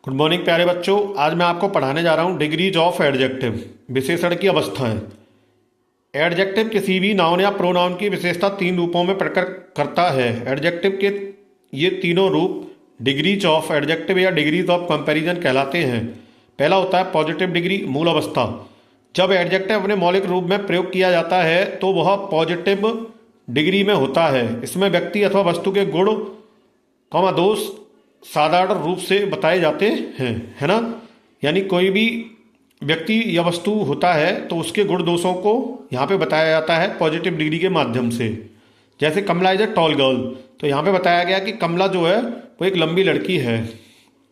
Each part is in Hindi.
गुड मॉर्निंग प्यारे बच्चों। आज मैं आपको पढ़ाने जा रहा हूँ डिग्रीज ऑफ एडजेक्टिव, विशेषण की अवस्थाएं। एडजेक्टिव किसी भी नाउन या प्रोनाउन की विशेषता तीन रूपों में प्रकट करता है। एडजेक्टिव के ये तीनों रूप डिग्रीज ऑफ एडजेक्टिव या डिग्रीज ऑफ कंपैरिजन कहलाते हैं। पहला होता है पॉजिटिव डिग्री, मूल अवस्था। जब एडजेक्टिव अपने मौलिक रूप में प्रयोग किया जाता है तो वह पॉजिटिव डिग्री में होता है। इसमें व्यक्ति अथवा वस्तु के गुण दोष साधारण रूप से बताए जाते हैं, है ना। यानी कोई भी व्यक्ति या वस्तु होता है तो उसके गुण दोषों को यहाँ पे बताया जाता है पॉजिटिव डिग्री के माध्यम से। जैसे कमला इज ए टॉल गर्ल, तो यहाँ पे बताया गया कि कमला जो है वो एक लंबी लड़की है।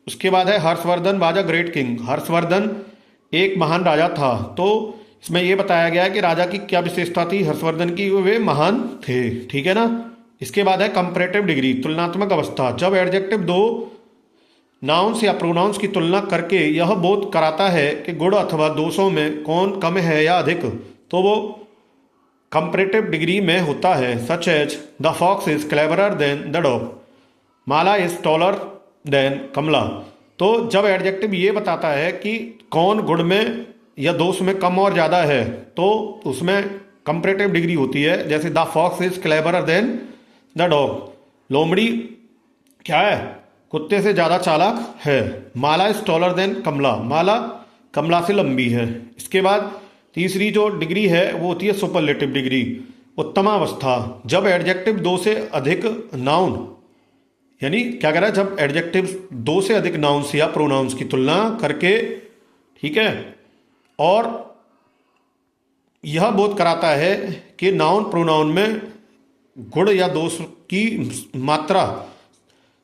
उसके बाद है Harshvardhan was a great king, Harshvardhan एक महान राजा था। तो इसमें यह बताया गया है कि राजा की क्या विशेषता थी हर्षवर्धन की, वे महान थे, ठीक है ना। इसके बाद है कंपैरेटिव डिग्री, तुलनात्मक अवस्था। जब एडजेक्टिव दो नाउन्स या प्रोनाउंस की तुलना करके यह बोध कराता है कि गुण अथवा दोषों में कौन कम है या अधिक, तो वो कंपैरेटिव डिग्री में होता है। Such as the fox is cleverer than the dog, Mala is taller than Kamala. तो जब एडजेक्टिव ये बताता है कि कौन गुण में या दोष में कम और ज़्यादा है तो उसमें कंपैरेटिव डिग्री होती है। जैसे the fox is cleverer than the dog, लोमड़ी क्या है, कुत्ते से ज़्यादा चालाक है। Mala is taller than Kamala, Mala Kamala से लंबी है। इसके बाद तीसरी जो डिग्री है वो होती है सुपरलेटिव डिग्री, उत्तमावस्था। जब एडजेक्टिव दो से अधिक नाउन, यानी क्या कह रहा है, जब एडजेक्टिव दो से अधिक नाउन्स या प्रोनाउंस की तुलना करके, ठीक है, और यह बोध कराता है कि नाउन प्रोनाउन में गुण या दोष की मात्रा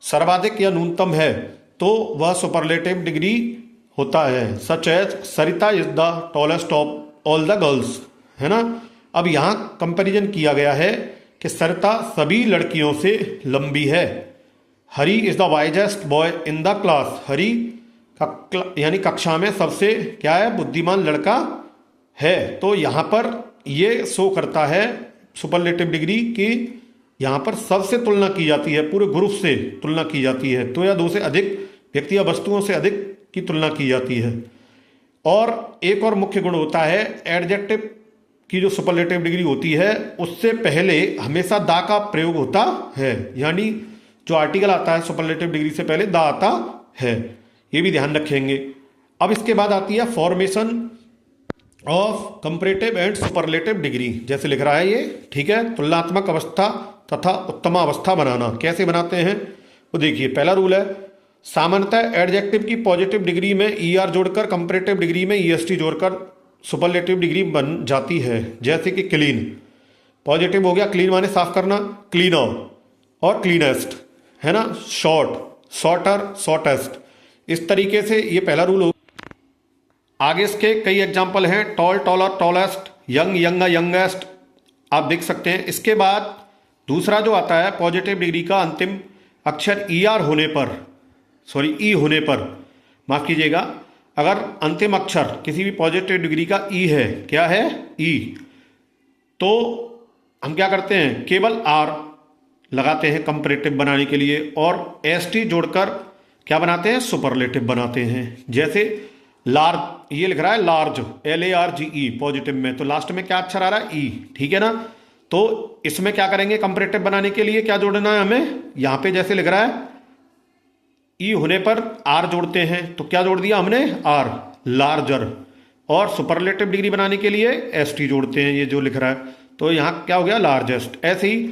सर्वाधिक या न्यूनतम है, तो वह सुपरलेटिव डिग्री होता है। Such as Sarita is the tallest of all the girls, है ना। अब यहाँ कंपैरिजन किया गया है कि सरिता सभी लड़कियों से लंबी है। Hari is the wisest boy in the class, Hari यानी कक्षा में सबसे क्या है, बुद्धिमान लड़का है। तो यहाँ पर ये शो करता है सुपरलेटिव डिग्री की यहाँ पर सबसे तुलना की जाती है, पूरे ग्रुप से तुलना की जाती है, तो या दो से अधिक व्यक्ति या वस्तुओं से अधिक की तुलना की जाती है। और एक और मुख्य गुण होता है एडजेक्टिव की जो सुपरलेटिव डिग्री होती है उससे पहले हमेशा दा का प्रयोग होता है। यानी जो आर्टिकल आता है सुपरलेटिव डिग्री से पहले दा आता है, ये भी ध्यान रखेंगे। अब इसके बाद आती है formation of comparative and superlative degree, जैसे लिख रहा है ये, ठीक है। तुलनात्मक अवस्था तथा उत्तमावस्था बनाना कैसे बनाते हैं वो देखिए। पहला रूल है सामान्यतः एडजेक्टिव की पॉजिटिव डिग्री में ईआर जोड़कर कंपैरेटिव डिग्री में ईएसटी जोड़कर सुपरलेटिव डिग्री बन जाती है। जैसे कि क्लीन, पॉजिटिव हो गया क्लीन माने साफ करना, क्लीनर और क्लीनेस्ट, है ना। Short, shorter, shortest. इस तरीके से ये पहला रूल हो। आगे इसके कई एग्जाम्पल हैं, tall, taller, tallest, young, younger, youngest, आप देख सकते हैं। इसके बाद दूसरा जो आता है पॉजिटिव डिग्री का अंतिम अक्षर ईआर होने पर, ई होने पर, माफ कीजिएगा, अगर अंतिम अक्षर किसी भी पॉजिटिव डिग्री का ई है, क्या है, ई, तो हम क्या करते हैं, केवल आर लगाते हैं कंपैरेटिव बनाने के लिए और एसटी जोड़कर क्या बनाते हैं, सुपरलेटिव बनाते हैं। जैसे लार्ज, ये लिख रहा है लार्ज, LARGE पॉजिटिव में, तो लास्ट में क्या अक्षर आ रहा है, ई, ठीक है ना। तो इसमें क्या करेंगे, कंपैरेटिव बनाने के लिए क्या जोड़ना है हमें, यहां पे जैसे लिख रहा है ई होने पर आर जोड़ते हैं, तो क्या जोड़ दिया हमने, आर, लार्जर। और सुपरलेटिव डिग्री बनाने के लिए एसटी जोड़ते हैं, ये जो लिख रहा है, तो यहां क्या हो गया, लार्जेस्ट। ऐसे ही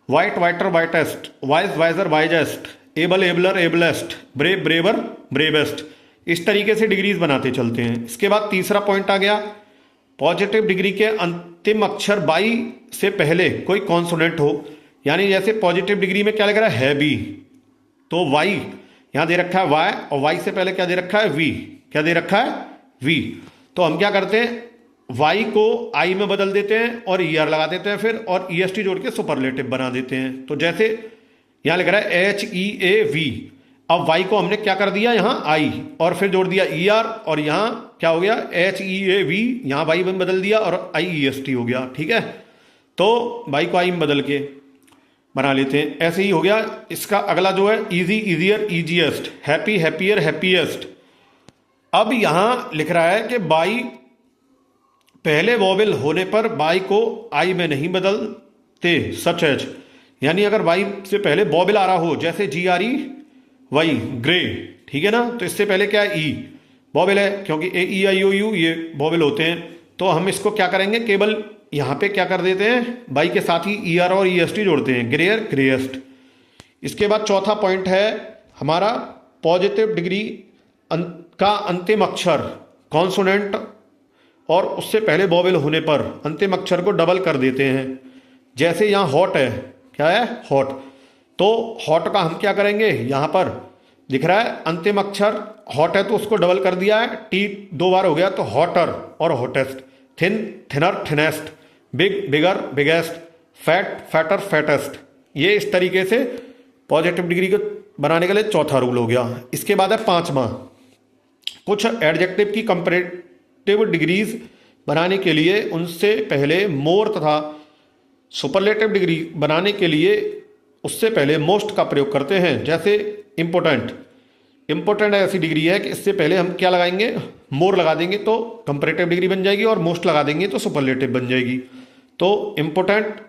white, whiter, whitest, wise, wiser, wisest, able, abler, ablest, brave, braver, bravest. इस तरीके से डिग्रीज बनाते चलते हैं। इसके बाद तीसरा पॉइंट आ गया, पॉजिटिव डिग्री के अंतिम अक्षर बाई से पहले कोई कॉन्सोनेंट हो। यानी जैसे पॉजिटिव डिग्री में क्या लग रहा है बी, तो वाई यहां दे रखा है वाई, और वाई से पहले क्या दे रखा है, वी, क्या दे रखा है, वी। तो हम क्या करते हैं, वाई को आई में बदल देते हैं और ईआर लगा देते हैं फिर, और ईएसटी जोड़ के सुपरलेटिव बना देते हैं। तो जैसे यहां लिख रहा है HEAV, अब वाई को हमने क्या कर दिया, यहां आई, और फिर जोड़ दिया ईआर, और यहां क्या हो गया, HEAV, यहां वाई में बदल दिया और IEST हो गया, ठीक है। तो वाई को आई में बदल के बना लेते हैं। ऐसे ही हो गया। इसका अगला जो है easy, easier, easiest, happy, happier, happiest. अब यहां लिख रहा है कि बाई पहले वॉवेल होने पर बाई को आई में नहीं बदलते, सच एज, यानी अगर बाई से पहले वॉवेल आ रहा हो, जैसे GRE वाई, ग्रे, ठीक है ना, तो इससे पहले क्या है, ई वॉवेल है, क्योंकि AEIOU ये वॉवेल होते हैं। तो हम इसको क्या करेंगे, केवल यहां पे क्या कर देते हैं, बाई के साथ ही ER और EST जोड़ते हैं, ग्रेयर, ग्रेएस्ट। इसके बाद चौथा पॉइंट है हमारा पॉजिटिव डिग्री का अंतिम अक्षर कॉन्सोनेंट और उससे पहले वॉवेल होने पर अंतिम अक्षर को डबल कर देते हैं। जैसे यहाँ हॉट है, क्या है, हॉट, तो हॉट का हम क्या करेंगे, यहां पर दिख रहा है अंतिम अक्षर हॉट है तो उसको डबल कर दिया है, टी 2 बार हो गया तो हॉटर और hottest, thin, thinner, thinnest, big, bigger, biggest, fat, fatter, fattest. ये इस तरीके से पॉजिटिव डिग्री को बनाने के लिए चौथा रूल हो गया। इसके बाद है पांचवा, कुछ एडजेक्टिव की कंपैरेटिव डिग्रीज बनाने के लिए उनसे पहले मोर तथा सुपरलेटिव डिग्री बनाने के लिए उससे पहले मोस्ट का प्रयोग करते हैं। जैसे इम्पोर्टेंट, इम्पोर्टेंट ऐसी डिग्री है कि इससे पहले हम क्या लगाएंगे, मोर लगा देंगे तो कंपैरेटिव डिग्री बन जाएगी, और मोस्ट लगा देंगे तो सुपरलेटिव बन जाएगी। तो इम्पोर्टेंट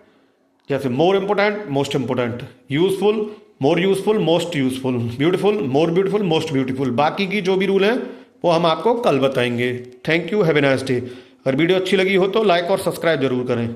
जैसे more important, most important, useful, more useful, most useful, beautiful, more beautiful, most beautiful. बाकी की जो भी रूल हैं वो हम आपको कल बताएंगे। Thank you, have a nice day. अगर वीडियो अच्छी लगी हो तो लाइक और सब्सक्राइब जरूर करें।